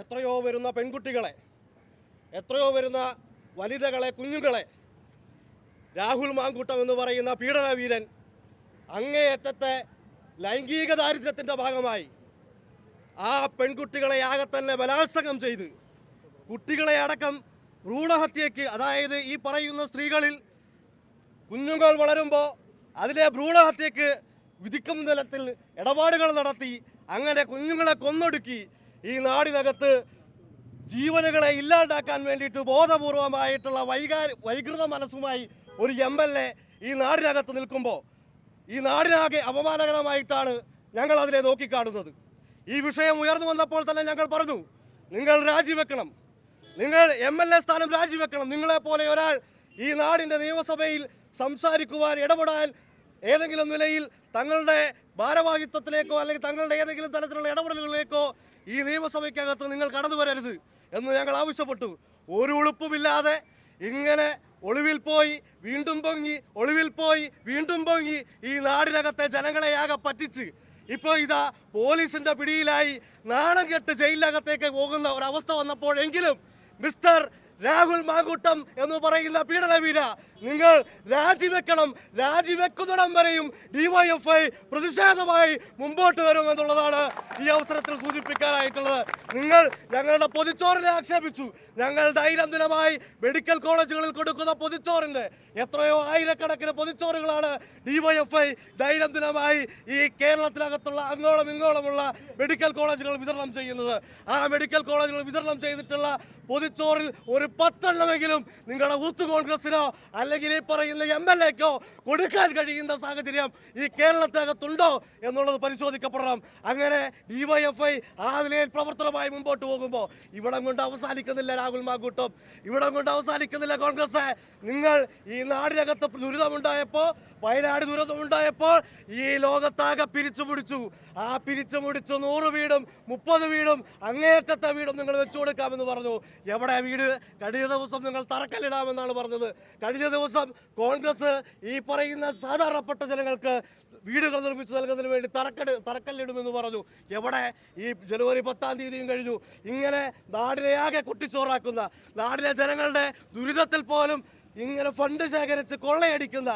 എത്രയോ വരുന്ന പെൺകുട്ടികളെ, എത്രയോ വരുന്ന വനിതകളെ, കുഞ്ഞുങ്ങളെ രാഹുൽ മാങ്കൂട്ടം എന്ന് പറയുന്ന പീഡനവീരൻ അങ്ങേയറ്റത്തെ ലൈംഗിക ദാരിദ്ര്യത്തിൻ്റെ ഭാഗമായി ആ പെൺകുട്ടികളെ ആകെ തന്നെ ബലാത്സംഗം ചെയ്ത് കുട്ടികളെ അടക്കം ഭ്രൂണഹത്യയ്ക്ക്, അതായത് ഈ പറയുന്ന സ്ത്രീകളിൽ കുഞ്ഞുങ്ങൾ വളരുമ്പോൾ അതിലെ ഭ്രൂണഹത്യയ്ക്ക് വിധിക്കുന്ന തലത്തിൽ ഇടപാടുകൾ നടത്തി അങ്ങനെ കുഞ്ഞുങ്ങളെ കൊന്നൊടുക്കി ഈ നാടിനകത്ത് ജീവനുകളെ ഇല്ലാണ്ടാക്കാൻ വേണ്ടിയിട്ട് ബോധപൂർവമായിട്ടുള്ള വൈകൃത മനസ്സുമായി ഒരു MLA ഈ നാടിനകത്ത് നിൽക്കുമ്പോൾ ഈ നാടിനാകെ അപമാനകരമായിട്ടാണ് ഞങ്ങൾ അതിനെ നോക്കിക്കാണുന്നത്. ഈ വിഷയം ഉയർന്നു വന്നപ്പോൾ തന്നെ ഞങ്ങൾ പറഞ്ഞു, നിങ്ങൾ രാജിവെക്കണം, നിങ്ങൾ MLA സ്ഥാനം രാജിവെക്കണം. നിങ്ങളെപ്പോലെ ഒരാൾ ഈ നാടിൻ്റെ നിയമസഭയിൽ സംസാരിക്കുവാൻ, ഇടപെടാൻ ഏതെങ്കിലും നിലയിൽ തങ്ങളുടെ ഭാരവാഹിത്വത്തിലേക്കോ അല്ലെങ്കിൽ തങ്ങളുടെ ഏതെങ്കിലും തരത്തിലുള്ള ഇടപെടലുകളിലേക്കോ ഈ നിയമസഭയ്ക്കകത്ത് നിങ്ങൾ കടന്നു വരരുത് എന്ന് ഞങ്ങൾ ആവശ്യപ്പെട്ടു. ഒരു ഉളുപ്പുമില്ലാതെ ഇങ്ങനെ ഒളിവിൽ പോയി വീണ്ടും പൊങ്ങി, ഒളിവിൽ പോയി വീണ്ടും പൊങ്ങി ഈ നാടിനകത്തെ ജനങ്ങളെയാകെ പറ്റിച്ച് ഇപ്പോൾ ഇതാ പോലീസിന്റെ പിടിയിലായി നാണം കെട്ട് ജയിലിനകത്തേക്ക് പോകുന്ന ഒരവസ്ഥ വന്നപ്പോഴെങ്കിലും മിസ്റ്റർ രാഹുൽ മാങ്കൂട്ടം എന്ന് പറയുന്ന പീഡനവീര, നിങ്ങൾ രാജിവെക്കണം. രാജിവെക്കുന്നിടം വരെയും DYFI പ്രതിഷേധമായി മുമ്പോട്ട് വരുമെന്നുള്ളതാണ് ഈ അവസരത്തിൽ സൂചിപ്പിക്കാനായിട്ടുള്ളത്. നിങ്ങൾ ഞങ്ങളുടെ പൊതിച്ചോറിനെ ആക്ഷേപിച്ചു. ഞങ്ങൾ ദൈനംദിനമായി മെഡിക്കൽ കോളേജുകളിൽ കൊടുക്കുന്ന പൊതിച്ചോറിൻ്റെ എത്രയോ ആയിരക്കണക്കിന് പൊതിച്ചോറുകളാണ് DYFI ദൈനംദിനമായി ഈ കേരളത്തിനകത്തുള്ള അങ്ങോളം ഇങ്ങോളമുള്ള മെഡിക്കൽ കോളേജുകൾ വിതരണം ചെയ്യുന്നത്. ആ മെഡിക്കൽ കോളേജുകൾ വിതരണം ചെയ്തിട്ടുള്ള പൊതിച്ചോറിൽ ഒരു 10 എണ്ണമെങ്കിലും നിങ്ങളുടെ യൂത്ത് കോൺഗ്രസിനോ അല്ലെങ്കിൽ ഈ പറയുന്ന MLAക്കോ കൊടുക്കാൻ കഴിയുന്ന സാഹചര്യം ഈ കേരളത്തിനകത്തുണ്ടോ എന്നുള്ളത് പരിശോധിക്കപ്പെടണം. അങ്ങനെ DYFI ആ നിലയിൽ പ്രവർത്തനമായി മുമ്പോട്ട് പോകുമ്പോൾ ഇവിടം കൊണ്ട് അവസാനിക്കുന്നില്ല രാഹുൽ മാങ്കൂട്ടം, ഇവിടം കൊണ്ട് അവസാനിക്കുന്നില്ല കോൺഗ്രസ്. നിങ്ങൾ ഈ നാടിനകത്ത് ദുരിതമുണ്ടായപ്പോൾ, വയനാട് ദുരിതമുണ്ടായപ്പോൾ ഈ ലോകത്താകെ പിരിച്ചുപിടിച്ചു. ആ പിരിച്ചുപിടിച്ച് 100 വീടും 30 വീടും അങ്ങേയറ്റത്തെ വീടും നിങ്ങൾ വെച്ചു കൊടുക്കാമെന്ന് പറഞ്ഞു. എവിടെ വീട്? കഴിഞ്ഞ ദിവസം നിങ്ങൾ തറക്കല്ലിടാമെന്നാണ് പറഞ്ഞത്. കഴിഞ്ഞ ദിവസം കോൺഗ്രസ് ഈ പറയുന്ന സാധാരണപ്പെട്ട ജനങ്ങൾക്ക് വീടുകൾ നിർമ്മിച്ചു നൽകുന്നതിന് വേണ്ടി തറക്കല്ലിടുമെന്ന് പറഞ്ഞു. എവിടെ? ഈ ജനുവരി 10-ാം തീയതിയും കഴിഞ്ഞു. ഇങ്ങനെ നാടിനെയാകെ കുട്ടിച്ചോറാക്കുന്ന, നാടിലെ ജനങ്ങളുടെ ദുരിതത്തിൽ പോലും ഇങ്ങനെ ഫണ്ട് ശേഖരിച്ച് കൊള്ളയടിക്കുന്ന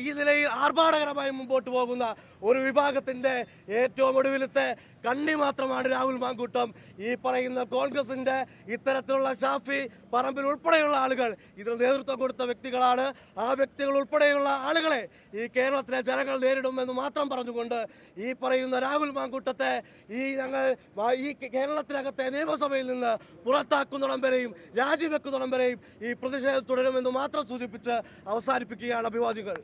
ഈ നിലയിൽ ആർഭാടകരമായി മുമ്പോട്ട് പോകുന്ന ഒരു വിഭാഗത്തിൻ്റെ ഏറ്റവും ഒടുവിലത്തെ കണ്ണി മാത്രമാണ് രാഹുൽ മാങ്കൂട്ടം. ഈ പറയുന്ന കോൺഗ്രസിൻ്റെ ഇത്തരത്തിലുള്ള ഷാഫി പറമ്പിൽ ഉൾപ്പെടെയുള്ള ആളുകൾ ഇതിന് നേതൃത്വം കൊടുത്ത വ്യക്തികളാണ്. ആ വ്യക്തികൾ ഉൾപ്പെടെയുള്ള ആളുകളെ ഈ കേരളത്തിലെ ജനങ്ങൾ നേരിടുമെന്ന് മാത്രം പറഞ്ഞുകൊണ്ട് ഈ പറയുന്ന രാഹുൽ മാങ്കൂട്ടത്തെ ഈ കേരളത്തിനകത്തെ നിയമസഭയിൽ നിന്ന് പുറത്താക്കുന്നിടം വരെയും രാജിവെക്കുന്നിടം വരെയും ഈ പ്രതിഷേധം തുടരുമെന്ന് മാത്രം സൂചിപ്പിച്ച് അവസാനിപ്പിക്കുകയാണ്. അഭിവാദ്യങ്ങൾ.